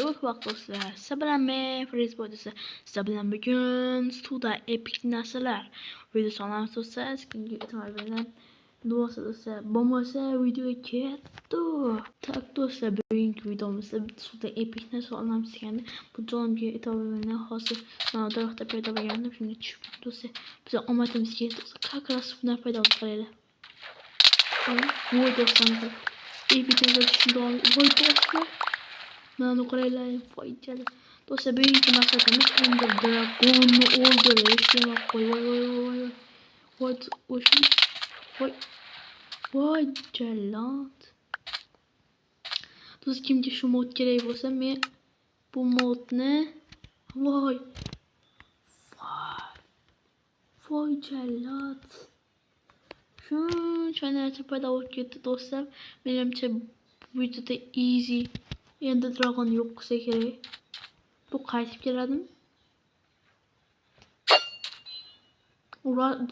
Xayrul vaqt do'stlar. Siz bilan men Freeze Boydisi. Siz bilan bugun suvda epik narsalar videosi olamiz do'stlar. Sizga e'tibor bering. Do'stlar, bo'lmasa videoga ketdi. Tak do'stlar, bugungi videomizda suvda epik narsa olamiz ekan. Bu jonimga e'tibor bering. Hozir mana bu daraxtda paydo bo'lganda shunga tushib do'stlar. Biz omadimizga do'stlar, как раз suvdan paydo bo'lib voy do'stlar. Epikni tushundim. Voy do'stlar. Mana qaranglar, foydali. Do'stlar, bugungi maqsadimiz Ender Dragonni o'ldirish. Voy jallod. Do'stlar, kimga shu mod kerak bo'lsa, men bu modni voy jallod. Shuncha narsa paydo bo'lib ketdi do'stlar. Menimcha bu videoda easy Ender Dragon yo'q qilsa kerak. Bu qaytib keladimi?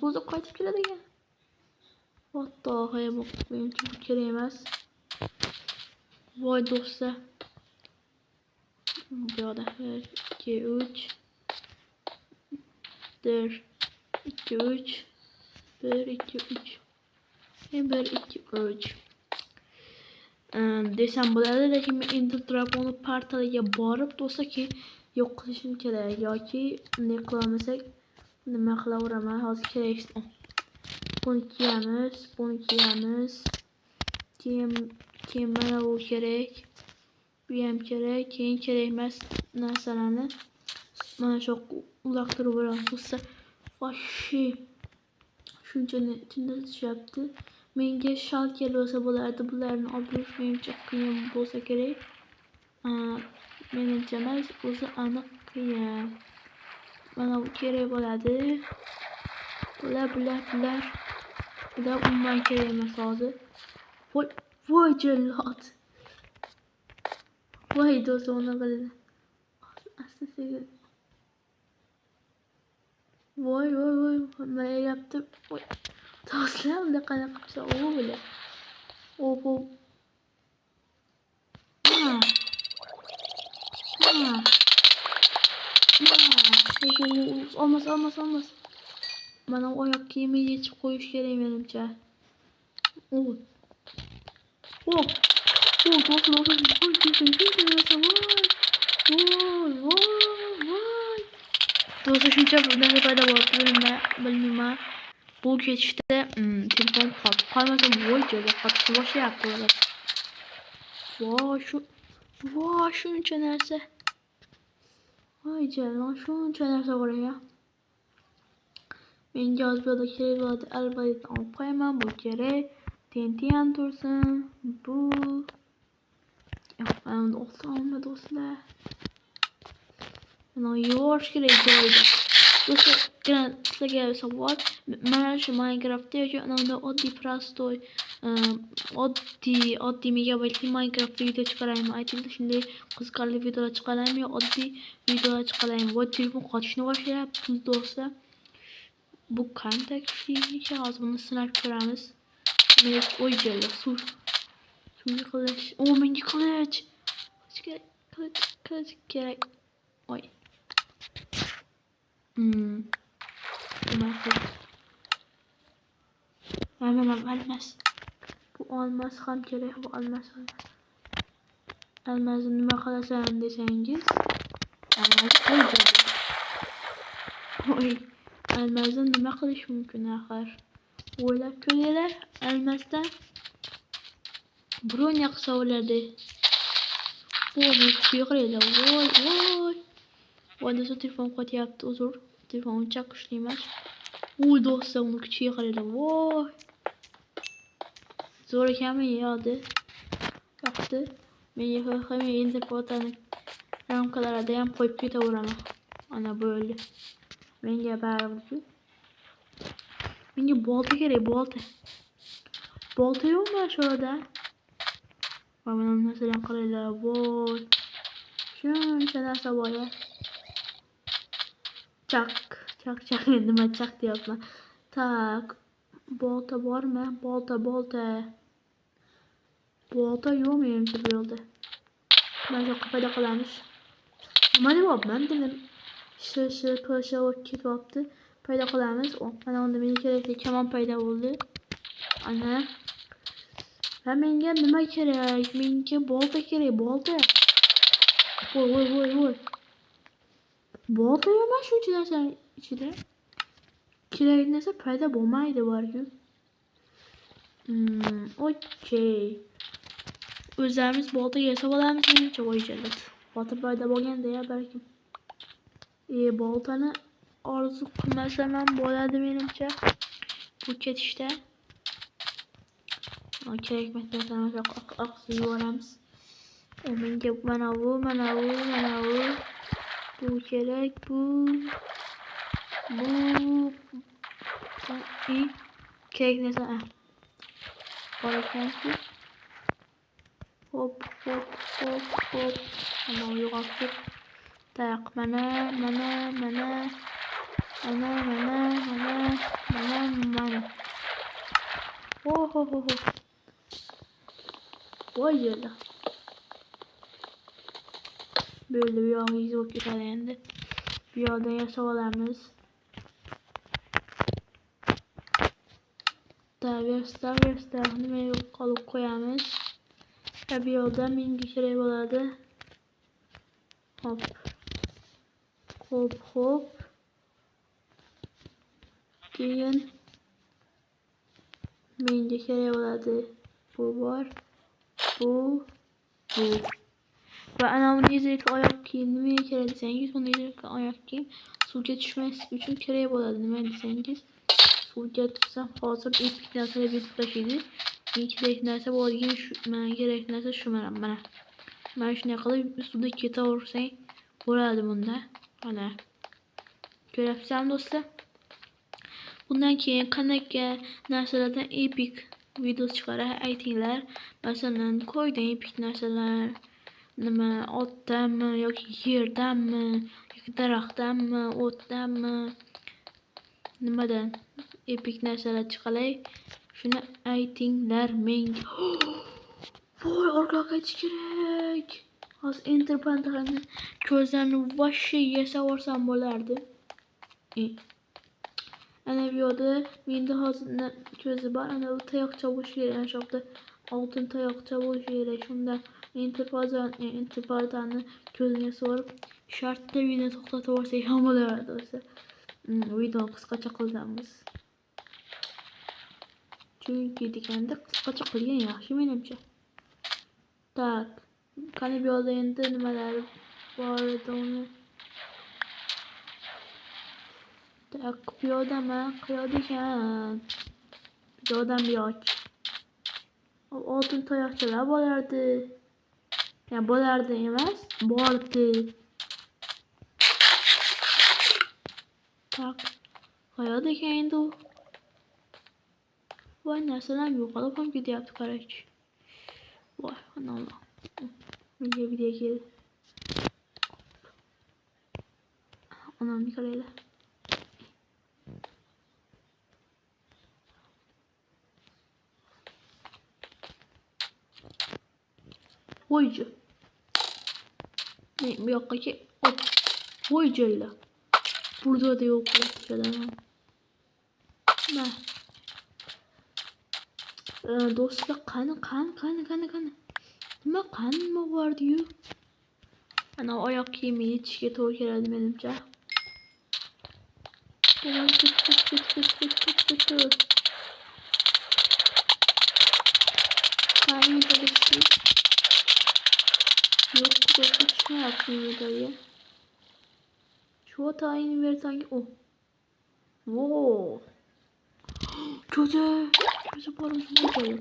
Bu da qaytib keladi ekan. What the hell, menimcha bu kerak emas. Voy do'stlar. Bu yoqda 1 2 3 1 2 3 1 2 3 1 2 3 desam bo'ladi, lekin men Ender Dragon'ni portaliga borib do'stlarki yo'q qilishim kerak yoki ne qilolmasak nima qilaveraman. Hozir kerak. Buni kiyamiz. Keyin mana bu kerak. Bu ham kerak. Keyin kerak emas narsalarni mana shu uloqtirib olamiz do'stlar. Voshi shunchani ichida tushyapti. Menga shal kelsa bo'lardi, bularni olish menimcha qiyin bo'lsa kerak. Menimcha emas, o'zi aniq qiyin. Mana bu kerak bo'ladi. Bular umuman kerak emas hozir. Voy jallod. Voy do'stlar, uni qiladi. Asta-sekin. Voy nima yapti? Voy do'stlar, unda qanaqa qilsa u bilan. Olmaz. Mana oyoq kiyimi yechib qo'yish kerak menimcha. Do'stlar, shuncha narsa paydo bo'lib bilmayman. Bu ketishda telefon qotib qolmasa voy joyga qotishni boshlayapti ular. Voy shuncha narsa. Voy jallod, shuncha narsa bor ekan. Menga hozir bu kerak bo'ladi. Albatta olib qo'yaman, bu kerak. TNT ham tursin. Bu olma do'stlar. Mana yuvorish kerak joyda. Do'stlar, sizlarga savol. Mana shu Minecraftda yoki unda oddiy prostoy oddiy megabaytli Minecraft video chiqaraymi? Aytinglar, shunday qiziqarli videolar chiqaraymi yo oddiy videolar chiqaraymi? Voy telefon qotishni boshlayapti do'stlar. Bu qanday kuchli ekan? Hozir buni sinab ko'ramiz. Men voy jallod, suvga qilish. Menga qilich kerak. Voy. Mana almas. Bu olmas ham kerak. Bu olmasni nima qilasan desangiz, almasni nima qilish mumkin axir? O'ylab ko'ringlar, almasdan bron yoqsa bo'ladi. Yo'qlaylar. Voy do'stlar, telefon qotyapti. Uzr, telefon uncha kuchli emas. Do'stlar, uni kuchiga qaranglar. Voy. Zo'r ekanmi yo'qdi? Yo'qdi. Menga hamma endi fotoni ramkalarida ham qo'yib ketaveraman. Mana bo'ldi. Menga baribir. Menga bolta kerak, bolta. Bolta yo'qmi shu yerda? Mana masalan qaranglar. Voy. Shuncha narsa bor ya. Chaq. Nima chaq deyapman. Tak. Bolta bormi? Bolta yo'q menimcha bu yerda. Ben çok kafayda kalmış. Ama ne var ben dedim. Paşa vakit yaptı. Payda kalmış. O bana onda beni kerekli keman payda oldu. Ana. Ben menge nima kerak? Menga bolta kerak, bolta. Voy. Bolta yo'q shu narsaning ichida. Kerak narsa paydo bo'lmaydi balki. Okey. O'zimiz bolta yasab olamiz menimcha qo'yishadi. Bolta paydo bo'lganda ya balkim. Boltani orzu qilmasam ham bo'ladi menimcha. Bu ketishda. Kerak narsalarni oqsib yuboramiz. Menga mana bu. Bu kerak, bu. Kerak narsa. Qo'ygansiz. Hop. Mana yo'qotib. Tak, mana. Ho. Voy yerda. Böyle bir yağımız yok endi. Bir yoqda yasab olamiz. Versta nima yo'q qolib qo'yamiz. Va bu yoqda menga kerak bo'ladi. Hop. Keyin menga kerak bo'ladi. Bu bor. Bu. Ve ana bu nezirlikli oyoq kiyim nimaga kerak desangiz, bu nezirlikli oyoq kiyim suvga tushmaslik uchun kerak bo'ladi. Nima desangiz, suvga tushsam hozir epik narsalar yetib tashlaydi. Menga kerak narsa bo'lgan shu, menga kerak narsa shu mana. Mana shunday qilib suvda ketaversang bo'ladi bunda. Mana. Ko'ryapsizmi do'stlar? Bundan keyin qanaqa narsalardan epik video chiqarar aytinglar. Masalan, qo'ydan epik narsalar, nima otdanmi yoki yerdanmi yoki daraxtdanmi, o'tdanmi, nimadan epik narsalar chiqalay, shuni aytinglar menga. Voy, orqaga qaytish kerak. Hozir enter pantalonni ko'zlarni vashshe yasaversam bo'lardi. Ana bu yoqda menda hozir ko'zi bor. Ana bu tayoqcha bo'lishi kerak. Ana shu yoqda oltin tayoqcha bo'lishi kerak. Shunda interpoltani ko'zini yasaverib shartda videoni to'xtatib yuborsak ham bo'lardi do'stlar. Videoni qisqacha qilamiz. Chunki deganda qisqacha qilgan yaxshi menimcha. Tak. Qani bu yoqda endi nimalar bor edi uni. Tak, bu yoqdami? Qayoqda ekan? Bu yoqdami yo'q? Oltin tayoqchalar bo'lardi. Ya bo'lardi emas, bordi. Tak. Qayoqda ekan endi u? Voy, narsalar yo'qolib ham ketyapti qarang. Voy, ana. Menga video keldi. Onamni qaranglar. Voycu. Ne bu yoqqa ki? Voycular. Burada da yok kadar. Do'stlar, qani. Nima qanmi bor diyu? Ana oyoq kiyimi yetishga to'g'ri keladi menimcha. Qani qilishni? Yo'q, do'stlar, chiqmayapti videoga. Shu tayini bersang, Wow. Ko'zi bormi shunday.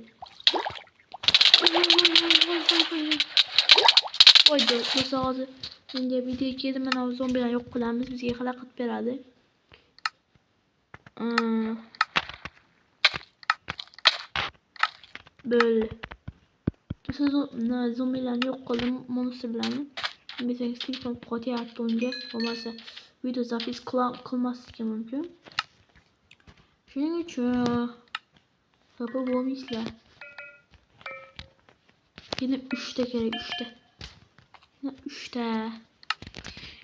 Voy, do'stlar, hozir menga video keldi. Mana zombilar yo'q qilamiz, bizga xalaqit beradi. Böyle. Siz zombilarni yo'q qildim monstrlarni. Desangiz telefon qotyapti unga, bo'lmasa video zapis qilmasligi mumkin. Shuning uchun xafa bo'lmaysizlar. Yana 3 ta kerak, 3 ta. Yine 3'te.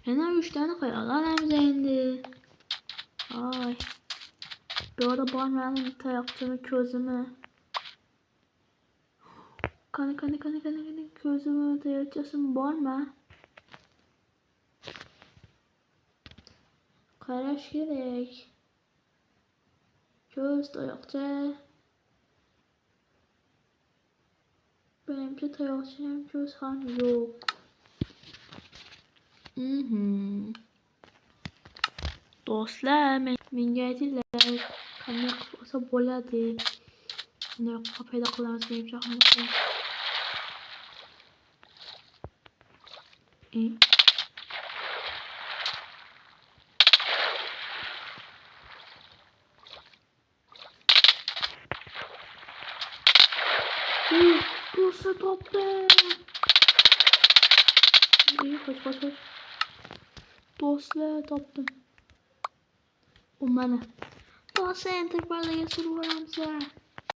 Yine 3 tane kayalar indi. Ay. Bir arada barmenin tayakçımı közümü. Kanı közümü tayakçısın barme. Karaş gerek. Göz tayakçı. Benimki tayakçım göz han yok. Dostlar, men geldiler. Kamera kapatsa boladı. Ne kapıyı da kullanması gerekiyor. Dostlar topla. İyi kaç. Dostlar toptum. O bana. Dostlar enter barda geçir varamsa.